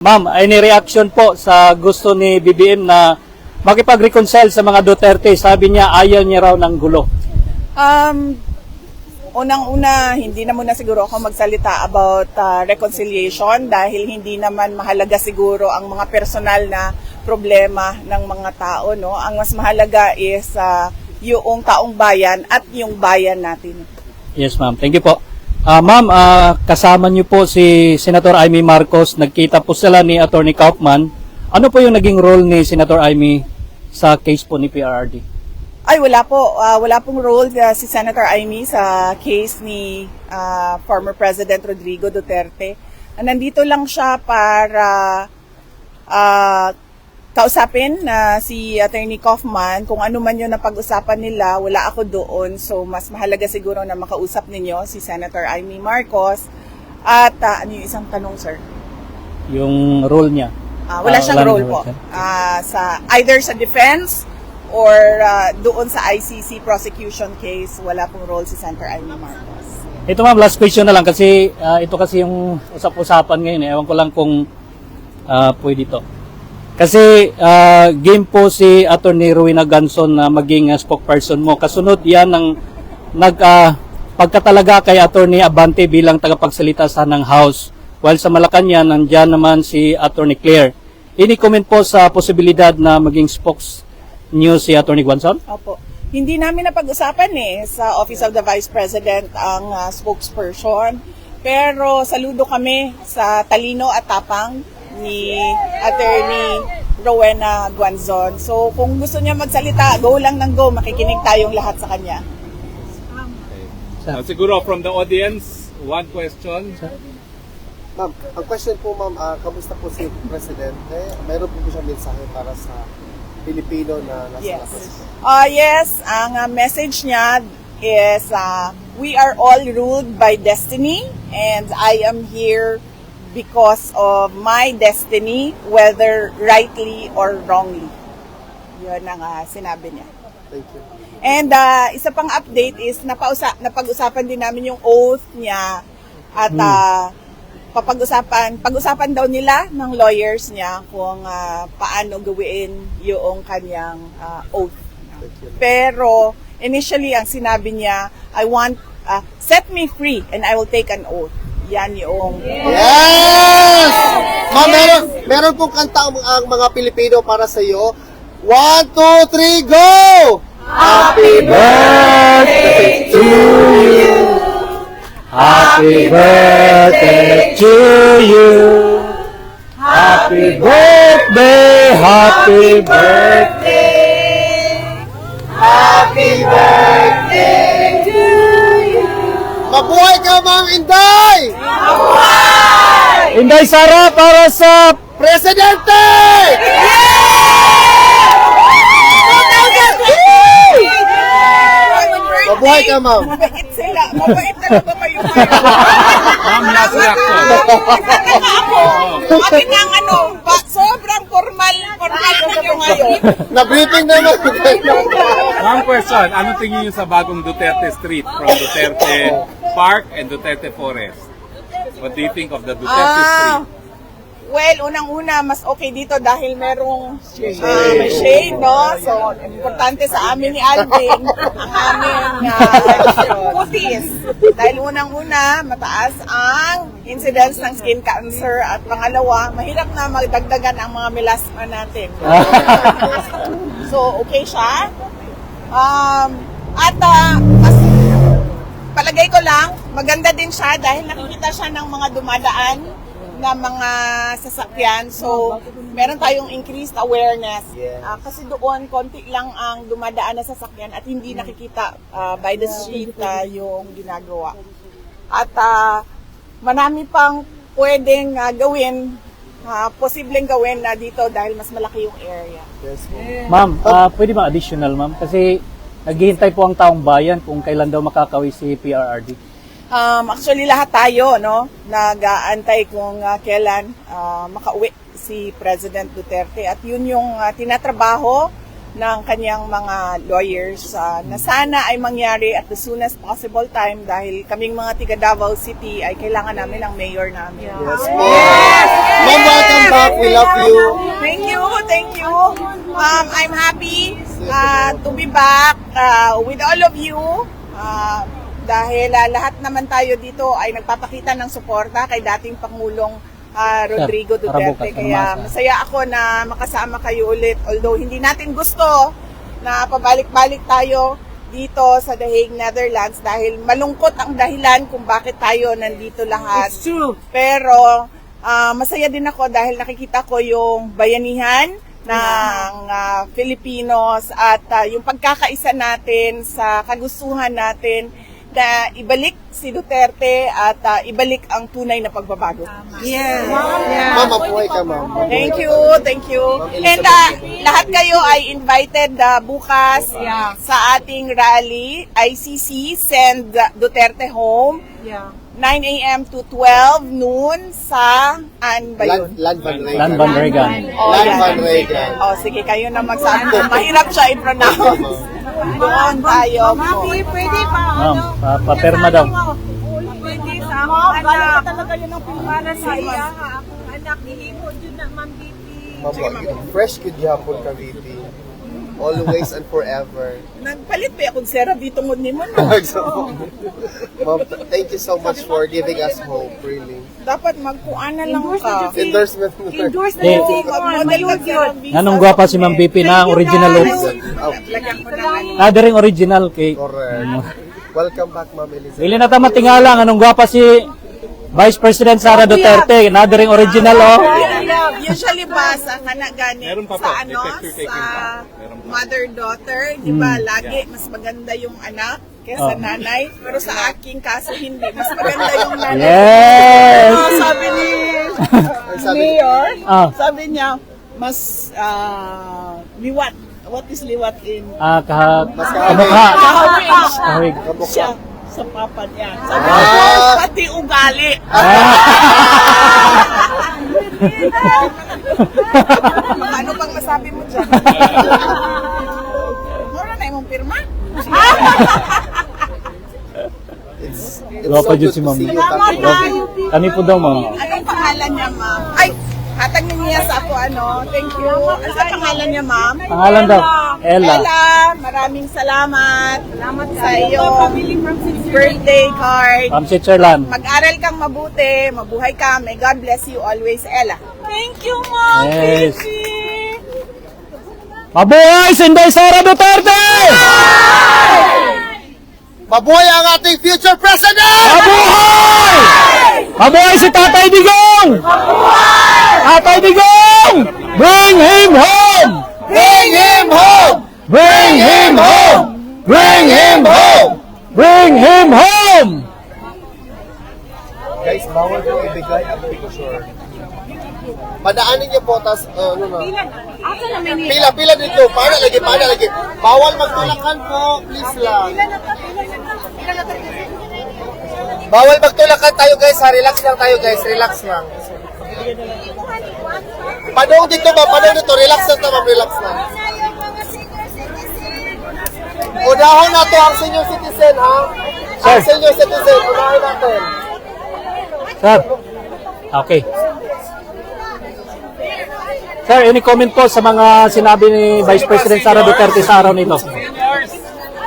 Ma'am, any reaction po sa gusto ni BBM na makipag-reconcile sa mga Duterte? Sabi niya ayaw niya raw ng gulo. Unang-una, hindi na muna siguro ako magsalita about reconciliation dahil hindi naman mahalaga siguro ang mga personal na problema ng mga tao. No? Ang mas mahalaga is yung taong bayan at yung bayan natin. Yes, ma'am. Thank you po. Ma'am, kasama niyo po si Senator Amy Marcos. Nagkita po sila ni Attorney Kaufman. Ano po yung naging role ni Senator Amy sa case po ni PRRD? Ay, wala po. Wala pong role si Senator Amy sa case ni former President Rodrigo Duterte. Nandito lang siya para kausapin si Attorney Kaufman kung ano man yun na pag-usapan nila. Wala ako doon. So, mas mahalaga siguro na makausap ninyo si Senator Amy Marcos. At ano yung isang tanong, sir? Yung role niya? Wala siyang role po. Either sa defense or doon sa ICC prosecution case, wala pong role si Senator Amy Marcos. Ito ma'am, last question na lang kasi ito kasi yung usap-usapan ngayon. Ewan ko lang kung pwede ito. Kasi game po si Attorney Rowena Ganson na maging spokesperson mo. Kasunod yan ng pagkatalaga kay Attorney Abante bilang tagapagsalita sa ng House. While sa Malacanang, nandyan naman si Attorney Claire. Any comment po sa posibilidad na maging spokes niyo si Attorney Ganson? Opo. Hindi namin napag-usapan sa Office of the Vice President ang spokesperson. Pero saludo kami sa talino at tapang ni Attorney Rowena Ganson. So kung gusto niya magsalita, go lang ng go. Makikinig tayong lahat sa kanya. Siguro from the audience, one question. Ma'am, ang question po ma'am, kamusta po si Presidente? Mayroon po siyang mensahe para sa Pilipino na nasa labas? Yes, ang message niya is we are all ruled by destiny and I am here because of my destiny, whether rightly or wrongly. Yun ang sinabi niya. Thank you. And isa pang update is napag-usapan din namin yung oath niya at pag-usapan daw nila ng lawyers niya kung paano gawin yung kanyang oath. Pero initially ang sinabi niya, I want set me free and I will take an oath. Yan yung... Yes! Ma'am, meron pong kanta ang mga Pilipino para sa iyo. 1, 2, 3, go! Happy birthday to you. Happy birthday to you. Happy birthday, happy birthday. Happy birthday to you! Mabuhay ka, Ma'am Inday! Mabuhay! Inday Sara para sa Presidente! Mabuhay ka, Ma'am. Mabait sila. Mabait talaga kayo. Ma'am, last reaction. Nagtataka ako. Sabi nga sobrang formal ninyo ngayon. Na-briefing naman. One question, ano tingin niyo sa bagong Duterte Street from Duterte Park and Duterte Forest? What do you think of the Duterte Street? Well, unang-una, mas okay dito dahil merong may shade, no? So, importante sa amin ni Alvin ang aming putis. Dahil unang-una, mataas ang incidence ng skin cancer at pangalawa, mahirap na magdagdagan ang mga melasma natin. So, okay siya. Mas palagay ko lang, maganda din siya dahil nakikita siya ng mga dumadaan na mga sasakyan. So, meron tayong increased awareness. Kasi doon, konti lang ang dumadaan na sasakyan at hindi nakikita by the street yung ginagawa. At marami pang pwedeng gawin, posibleng gawin dito dahil mas malaki yung area. Yes, Ma'am, pwede ba additional ma'am? Kasi naghihintay po ang taong bayan kung kailan daw makakawi si PRRD. Actually, lahat tayo, no, nag-aantay kung kailan makauwi si President Duterte. At yun yung tinatrabaho ng kanyang mga lawyers na sana ay mangyari at the soonest possible time dahil kaming mga tiga Davao City ay kailangan namin ang mayor namin. Yes, ma'am, welcome back. We love you. Thank you, thank you. I'm happy to be back with all of you. Dahil lahat naman tayo dito ay nagpapakita ng suporta kay dating Pangulong Rodrigo Duterte. Kaya masaya ako na makasama kayo ulit. Although hindi natin gusto na pabalik-balik tayo dito sa The Hague, Netherlands dahil malungkot ang dahilan kung bakit tayo nandito lahat. It's true. Pero masaya din ako dahil nakikita ko yung bayanihan ng Filipinos at yung pagkakaisa natin sa kagustuhan natin na ibalik si Duterte at ibalik ang tunay na pagbabago. Yes. Ma'am, mabuhay ka, ma'am. Thank you, thank you. And lahat kayo ay invited bukas sa ating rally, ICC, Send Duterte Home. 9 a.m. to 12 noon sa Land Van Regan. Lan Van Regan. Land Van Regan. Sige, kayo na magsabi. Mahirap siya i-pronounce. Doon tayo po. Pwede pa. Ma'am, paperma daw. Pwede sa akong anak. Talaga yun ang para sa iya. Akong anak, ihimod yun na, Ma'am VP. Ma'am, fresh kid yapon ka, VP. Always and forever. Nagpalit pa akong sera dito mo ni mo. Ma'am, thank you so much for giving us hope, really. Dapat magkuana lang ka. Endorsement. Endorse na Eh, yung Mag-model ka sera visa. Nganong gwapa si Ma'am BP na ang original looks. Lagyan ko na lang. Nadering original kay. Correct. Welcome back, Ma'am Elizabeth. Ili na ta matingala nganong gwapa si Vice President Sara Duterte. Nadering original oh. Usually ba sa gani Meron pa po, sa detector taking sa pa. Meron pa. mother-daughter, di ba lagi mas maganda yung anak kaysa nanay. Pero sa aking kaso hindi, mas maganda yung nanay. Yes! Sabi ni Sabi- Mayor, Ah. sabi niya, mas liwat. What is liwat in Kamukha. Kahawig. siya sa papa niya. Sabi niya, pati ugali. Ano bang masabi mo dyan? Mura na imong pirma? It's Gwapa so dyan good si to Ma'am. see you back. Kami po daw ma'am. Anong pangalan niya, ma'am? Ay, hatag niya sa ako, Thank you. Ano sa pangalan niya, ma'am? Pangalan daw. Ella. Ella, maraming salamat. Salamat sa iyo. Birthday card. From Switzerland. Mag-aral kang mabuti, mabuhay ka. May God bless you always, Ella. Thank you, Mom. Yes. Baby. Mabuhay si Inday Sara Duterte! Mabuhay ang ating future president! Mabuhay! Mabuhay si Tatay Digong! Tatay Digong! Bring him home! Bring him home! Bring him home! Bring him home! Bring him home! Guys, bawal po ibigay ang picture. Padaanin niyo po, tas, ano na. Pila dito. Paano lagi. Bawal magtulakan po. Please lang. Bawal magtulakan tayo, guys. Relax lang tayo, guys. Relax lang. Padong dito ba? Padong dito. Relax lang ma'am. Relax lang. Unahon na to ang senior citizen, ha? Ang senior citizen. Unahin natin. Sir. Okay. Sir, any comment po sa mga sinabi ni Vice President Sara Duterte sa araw nito?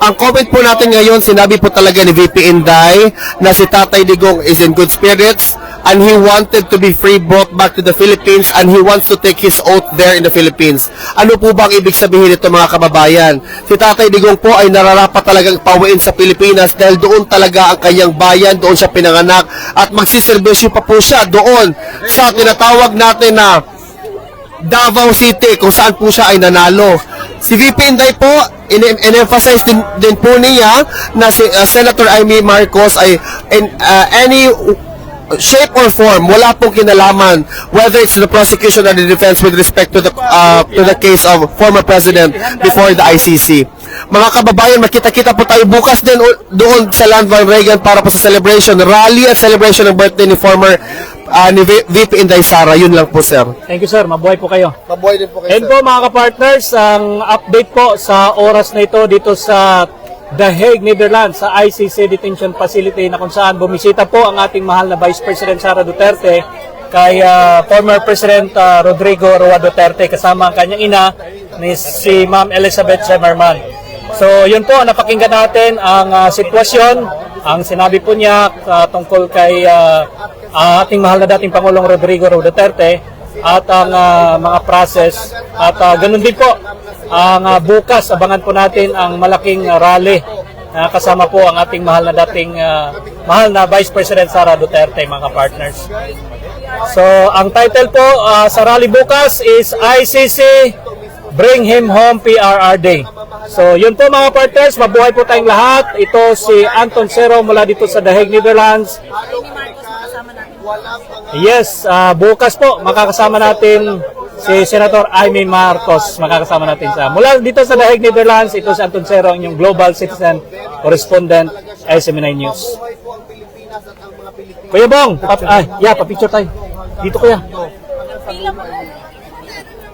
Ang comment po natin ngayon, sinabi po talaga ni VP Inday na si Tatay Digong is in good spirits and he wanted to be free brought back to the Philippines and he wants to take his oath there in the Philippines. Ano po bang ibig sabihin nito mga kababayan? Si Tatay Digong po ay nararapat talagang pauwiin sa Pilipinas dahil doon talaga ang kanyang bayan, doon siya pinanganak at magsiservisyo pa po siya doon sa tinatawag natin na Davao City kung saan po siya ay nanalo. Si VP Inday po, in-emphasize din po niya na si Senator Amy Marcos ay in any shape or form, wala pong kinalaman whether it's the prosecution or the defense with respect to the case of former president before the ICC. Mga kababayan, makita-kita po tayo bukas din doon sa Land Van Regan para po sa celebration, rally at celebration ng birthday ni former ni VP Inday Sara. Yun lang po, sir. Thank you sir, mabuhay po kayo. Mabuhay din po And po mga kapartners, ang update po sa oras na ito dito sa The Hague, Netherlands, sa ICC Detention Facility na kung saan bumisita po ang ating mahal na Vice President Sara Duterte kay former President Rodrigo Roa Duterte kasama ang kanyang ina ni si Ma'am Elizabeth Zimmerman. So yun po, napakinggan natin ang sitwasyon, ang sinabi po niya tungkol kay ating mahal na dating Pangulong Rodrigo Roa Duterte at ang mga process at ganun din po ang bukas abangan po natin ang malaking rally kasama po ang ating mahal na dating mahal na Vice President Sara Duterte mga partners. So ang title po sa rally bukas is ICC Bring Him Home PRR Day. So yun po mga partners, mabuhay po tayong lahat. Ito si Anton Cero mula dito sa The Hague, Netherlands. Yes, bukas po makakasama natin si Senator Amy Marcos. Makakasama natin sa mula dito sa The Hague, Netherlands. Ito si Anton Cero, inyong Global Citizen Correspondent SMNI News. Kuya Bong, papicture tayo. Dito kuya.